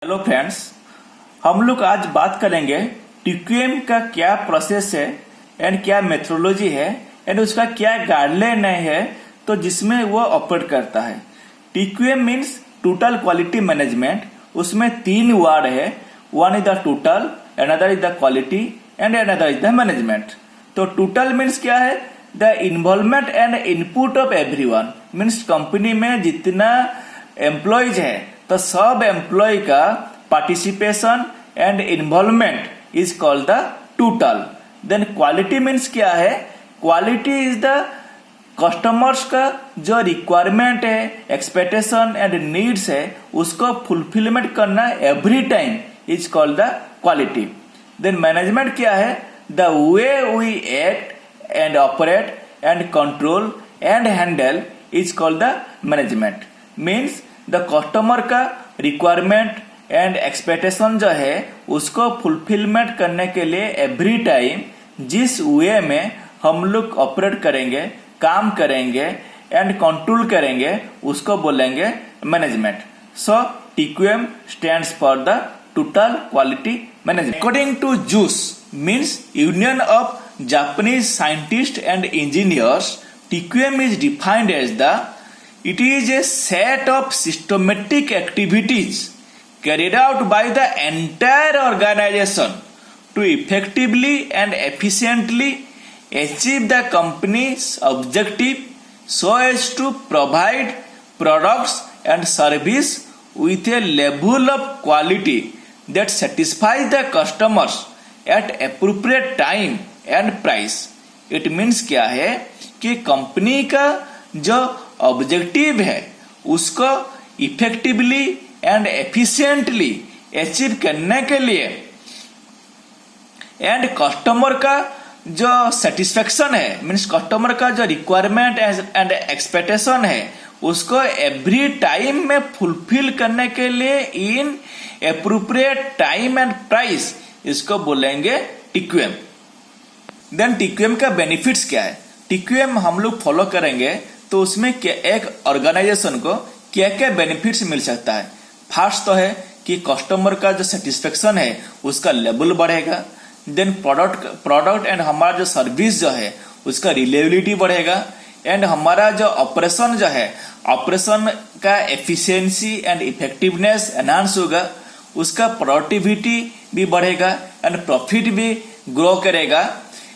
Hello friends, हम लोग आज बात करेंगे टीक्यूएम का क्या प्रोसेस है एंड क्या मेथोडोलॉजी है एंड उसका क्या गाइडलाइन है तो जिसमें वो ऑपरेट करता है। TQM means total quality management. उसमें तीन वर्ड है, one is the total, another is the quality and another is the management. तो टोटल मीन्स क्या है? The involvement and input of everyone. Means company में जितना एम्प्लॉयज है तो सब एम्प्लॉय का participation and involvement is called the total. Then quality means क्या है? क्वालिटी इज द कस्टमर्स का जो रिक्वायरमेंट है, एक्सपेक्टेशन एंड नीड्स है, उसको फुलफिलमेंट करना every time is called the quality. Then management क्या है? The way we act and operate and control and handle is called the management. Means the customer का requirement and expectation जो है उसको fulfilment करने के लिए एवरी टाइम जिस वे में हम लोग ऑपरेट करेंगे, काम करेंगे एंड कंट्रोल करेंगे, उसको बोलेंगे management. So TQM stands for the total quality management. According to JUSE means union of Japanese scientist and engineers, TQM is defined as the It is a set of systematic activities carried out by the entire organization to effectively and efficiently achieve the company's objective so as to provide products and service with a level of quality that satisfies the customers at appropriate time and price. It means क्या है कि company का जो objective है उसको effectively and efficiently achieve करने के लिए एंड कस्टमर का जो सेटिस्फेक्शन है, मीन्स कस्टमर का जो रिक्वायरमेंट एंड एक्सपेक्टेशन है, उसको एवरी टाइम में फुलफिल करने के लिए इन एप्रोप्रिएट टाइम एंड प्राइस, इसको बोलेंगे टीक्यूएम। देन टीक्यूएम का बेनिफिट्स क्या है? टीक्यूएम हम लोग फॉलो करेंगे तो उसमें क्या एक ऑर्गेनाइजेशन को क्या क्या बेनिफिट्स मिल सकता है। फर्स्ट तो है कि कस्टमर का जो सेटिस्फेक्शन है उसका लेवल बढ़ेगा। देन प्रोडक्ट एंड हमारा जो सर्विस जो है उसका रिलायबिलिटी बढ़ेगा एंड हमारा जो ऑपरेशन जो है, ऑपरेशन का एफिशिएंसी एंड इफेक्टिवनेस एनहांस होगा, उसका प्रोडक्टिविटी भी बढ़ेगा एंड प्रॉफिट भी ग्रो करेगा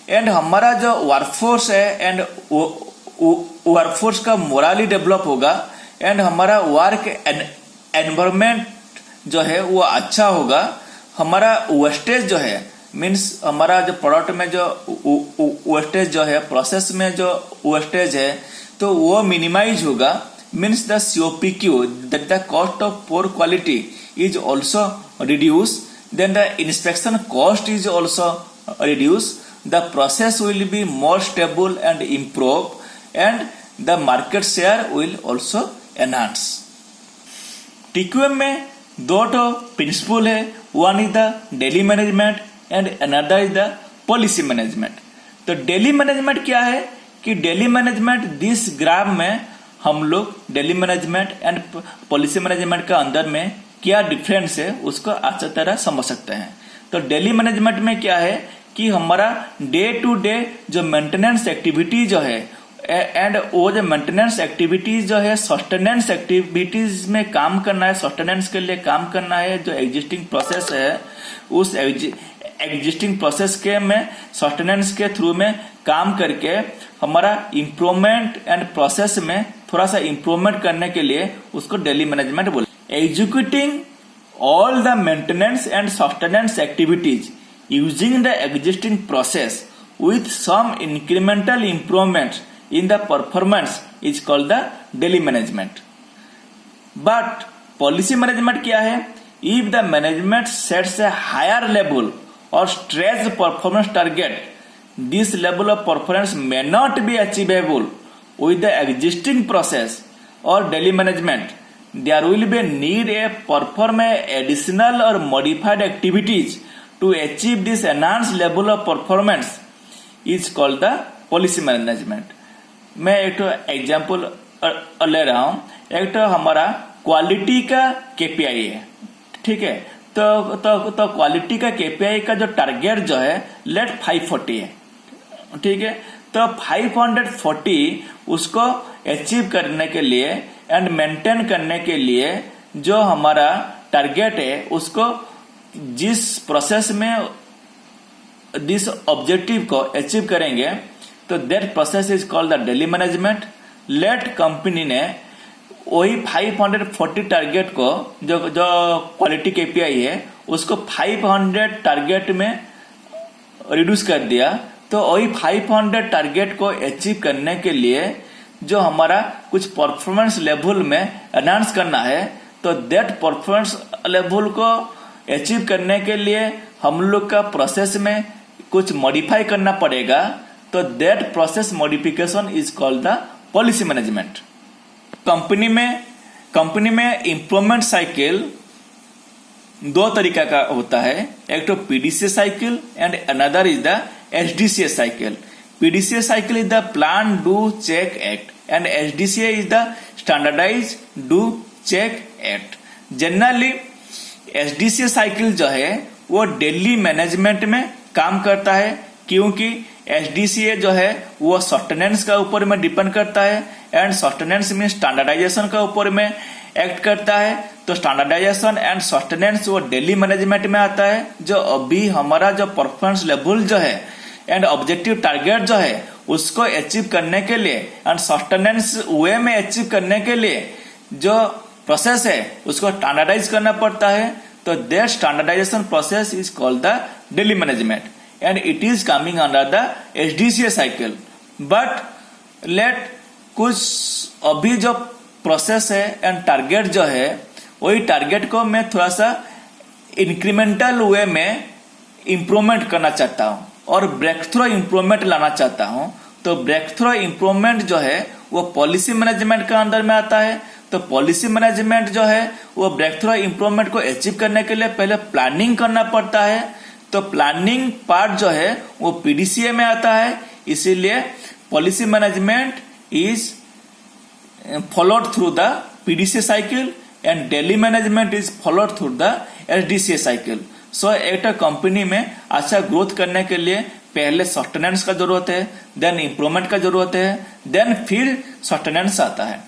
एंड हमारा जो वर्कफोर्स है एंड वर्कफोर्स का मोराली डेवलप होगा एंड हमारा वर्क एनवायरमेंट जो है वो अच्छा होगा। हमारा वेस्टेज जो है, मीन्स हमारा जो प्रोडक्ट में जो वेस्टेज जो है, प्रोसेस में जो वेस्टेज है, तो वो मिनिमाइज होगा। Means the COPQ, that the cost of poor quality is also reduce. Then the inspection cost is also reduce. The process will be more stable and improve and the market share will also enhance. TQM में दो principal है, one is the daily management and another is the policy management. तो daily management क्या है कि daily management this graph में हम लोग daily management and policy management का अंदर में क्या डिफरेंस है उसको अच्छी तरह समझ सकते हैं। तो डेली मैनेजमेंट में क्या है कि हमारा डे टू डे जो मेंटेनेंस एक्टिविटी जो है एंड वो जो मेंटेनेंस एक्टिविटीज जो है, सस्टेनेंस एक्टिविटीज में काम करना है, सस्टेनेंस के लिए काम करना है। जो एग्जिस्टिंग प्रोसेस है उस एग्जिस्टिंग प्रोसेस के में सस्टेनेंस के थ्रू में काम करके हमारा इम्प्रूवमेंट एंड प्रोसेस में थोड़ा सा इम्प्रूवमेंट करने के लिए उसको डेली मैनेजमेंट बोले। Executing all the maintenance and sustenance activities using the existing process with some incremental improvements in the performance is called the daily management. But policy management क्या है? If the management sets a higher level or stretch performance target, this level of performance may not be achievable with the existing process or daily management. There will be a need to perform additional or modified activities to achieve this enhanced level of performance is called the policy management. मैं एक तो example ले रहा हूं। एक तो हमारा quality का KPI है, ठीक है। तो क्वालिटी का केपीआई का जो टारगेट जो है लेट 540 है, ठीक है। तो 540 उसको अचीव करने के लिए एंड मेंटेन करने के लिए जो हमारा टारगेट है उसको जिस प्रोसेस में दिस ऑब्जेक्टिव को अचीव करेंगे तो that process is called the daily management. लेट कंपनी ने वही 540 टारगेट को जो क्वालिटी केपीआई है उसको 500 टारगेट में रिड्यूस कर दिया। तो वही 500 टारगेट को अचीव करने के लिए जो हमारा कुछ परफॉर्मेंस लेवल में एनहांस करना है तो दैट परफॉर्मेंस लेवल को अचीव करने के लिए हम लोग का प्रोसेस में कुछ मॉडिफाई करना पड़ेगा। तो that process modification is called the policy management. Company में इम्प्रूवमेंट साइकिल दो तरीका का होता है, एक तो PDCA cycle and another is the SDCA cycle. PDCA cycle is the plan do check act and SDCA is the standardise do check act. Generally SDCA cycle जो है वो डेली मैनेजमेंट में काम करता है, क्योंकि एसडीसीए जो है वो सस्टेनेंस का ऊपर में डिपेंड करता है एंड सस्टेनेंस में स्टैंडर्डाइजेशन का ऊपर में एक्ट करता है। तो स्टैंडर्डाइजेशन एंड सस्टेनेंस वो डेली मैनेजमेंट में आता है। जो अभी हमारा जो परफॉर्मेंस लेवल जो है एंड ऑब्जेक्टिव टारगेट जो है उसको अचीव करने के लिए एंड सस्टेनेंस वे में अचीव करने के लिए जो प्रोसेस है उसको स्टैंडर्डाइज करना पड़ता है। तो that standardisation process is called the daily management and it is coming under the SDCA cycle. But let कुछ अभी जो प्रोसेस है एंड टारगेट जो है वही टारगेट को मैं थोड़ा सा इंक्रीमेंटल वे में इम्प्रूवमेंट करना चाहता हूँ और ब्रेक थ्रू इम्प्रूवमेंट लाना चाहता हूँ। तो ब्रेक थ्रू इम्प्रूवमेंट जो है वो पॉलिसी मैनेजमेंट का अंदर में आता है। तो पॉलिसी मैनेजमेंट जो है वो ब्रेक थ्रू इम्प्रूवमेंट को अचीव करने के लिए पहले प्लानिंग करना पड़ता है। तो प्लानिंग पार्ट जो है वो पीडीसीए में आता है, इसीलिए policy management is followed through the PDCA cycle and daily management is followed through the SDCA cycle. So एक कंपनी में अच्छा ग्रोथ करने के लिए पहले सस्टेनेंस का जरूरत है, देन इम्प्रूवमेंट का जरूरत है, देन फिर सस्टेनेंस आता है।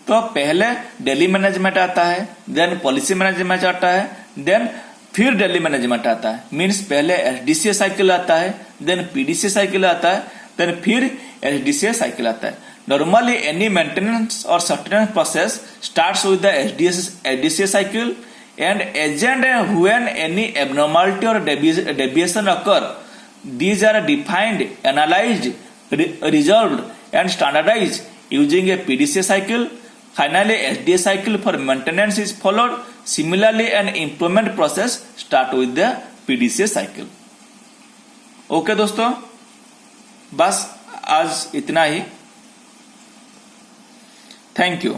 तो पहले डेली मैनेजमेंट आता है, देन पॉलिसी मैनेजमेंट आता है, देन फिर डेली मैनेजमेंट आता है। मीन्स पहले एसडीसीए साइकिल आता है, देन पीडीसीए साइकिल आता है, देन फिर एसडीसीए साइकिल आता है। Normally, any maintenance or sustenance process starts with the SDCA cycle, and when any abnormality or deviation occur, these are defined, analyzed, resolved, and standardized using a PDCA cycle. Finally, SDA cycle for maintenance is followed. Similarly, an improvement process start with the PDCA cycle. Okay दोस्तों, बस आज इतना ही। Thank you.